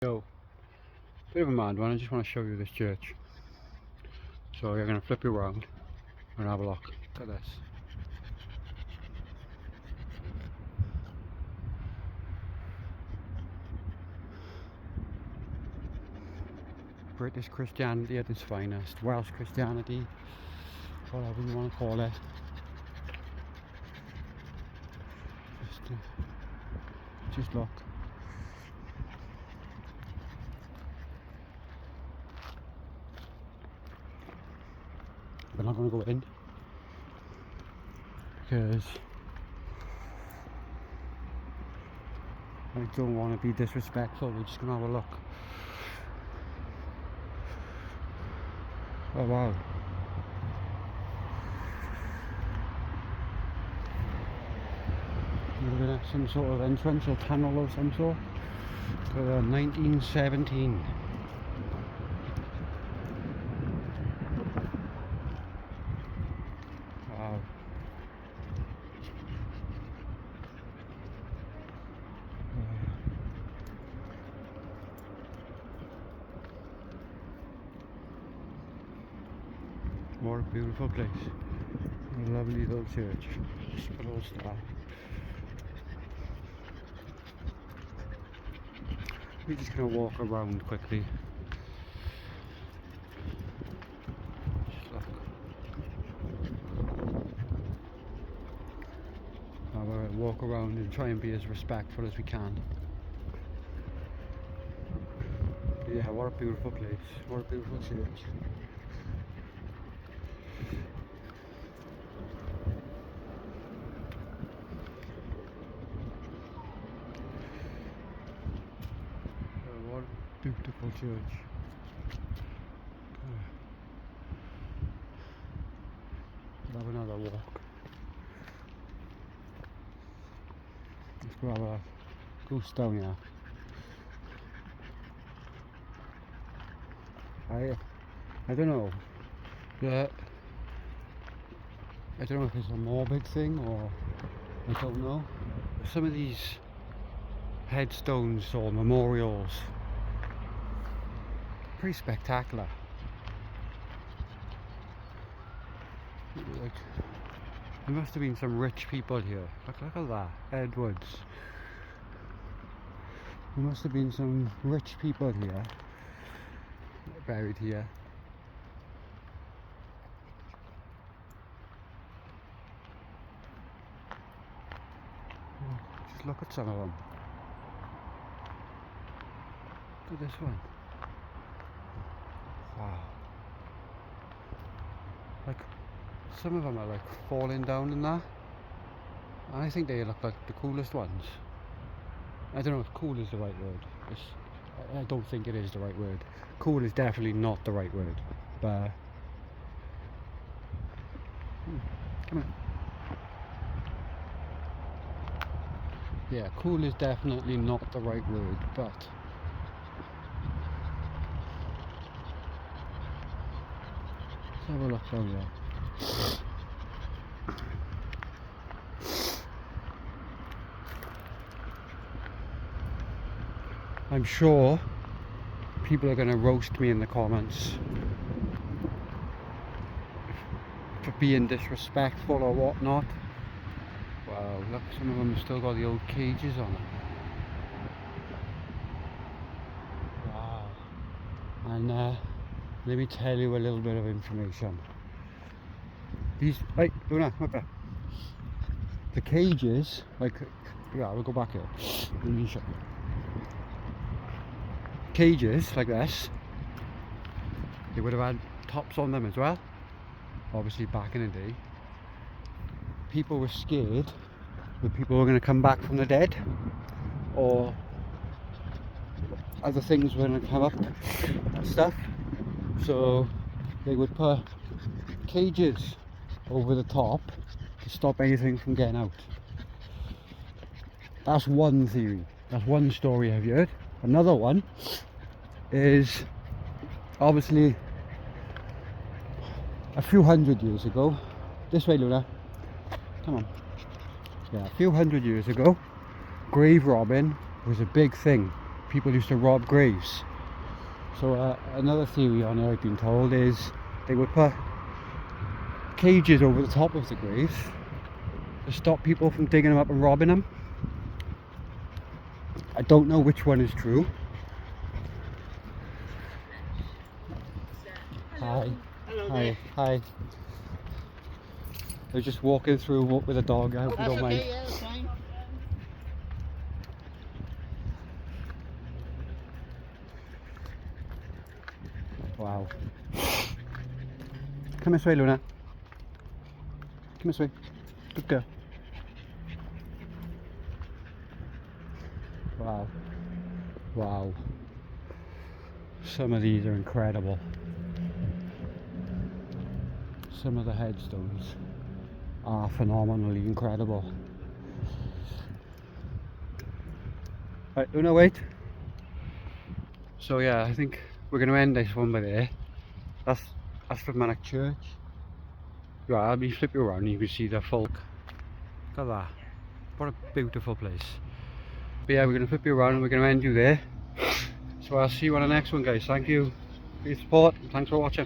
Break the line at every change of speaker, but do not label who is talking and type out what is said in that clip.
Yo, bit of a mad one. I just want to show you this church. So you're going to flip you around and have a look. Look at this. British Christianity at its finest. Welsh Christianity, whatever you want to call it. Just look. We're not going to go in because I don't want to be disrespectful. We're just going to have a look. Oh wow. Looking at some sort of entrance or tunnel of some sort. 1917. Wow. What a beautiful place. A lovely little church. Just a little star. We're just going to walk around quickly. Just look. Now we're going to walk around and try and be as respectful as we can. But yeah, what a beautiful place. What a beautiful church. What a beautiful church. We'll have another walk. Let's go have a goose down here. I don't know. Yeah. I don't know if it's a morbid thing or I don't know. Some of these headstones or memorials pretty spectacular. Like, there must have been some rich people here. Look at that, Edwards. There must have been some rich people here, buried here. Just look at some of them. Look at this one. Wow. Like, some of them are like falling down and that. And I think they look like the coolest ones. I don't know if cool is the right word. I don't think it is the right word. Cool is definitely not the right word. But come on. Yeah, cool is definitely not the right word, but let's have a look down there. I'm sure people are going to roast me in the comments for being disrespectful or whatnot. Wow, look, some of them have still got the old cages on them. Wow. And let me tell you a little bit of information. These, hey, Luna, up there. The cages, like, yeah, we'll go back here. Let me show you. Cages like this, they would have had tops on them as well. Obviously back in the day, people were scared that people were going to come back from the dead, or other things were going to come up and stuff, so they would put cages over the top to stop anything from getting out. That's one theory, that's one story I've heard. Another one is obviously a few hundred years ago. This way, Luna. Come on. Yeah, a few hundred years ago, grave robbing was a big thing. people used to rob graves. So another theory on it I've been told is they would put cages over the top of the graves to stop people from digging them up and robbing them. I don't know which one is true. Hi.
Hello
Hi.
there.
Hi. I was just walking through with a dog. I hope you
That's
don't
okay,
mind.
yeah, that's fine.
Wow. Come this way, Luna. Come this way. Good girl. Wow. Wow. Some of these are incredible. Some of the headstones are phenomenally incredible. Right, Luna, wait. So yeah, I think we're going to end this one by there. That's Ystrad Mynach Church. Right, I'll be flipping around and you can see the folk. Look at that. What a beautiful place. But yeah, we're going to flip you around and we're going to end you there. So I'll see you on the next one, guys. Thank you for your support and thanks for watching.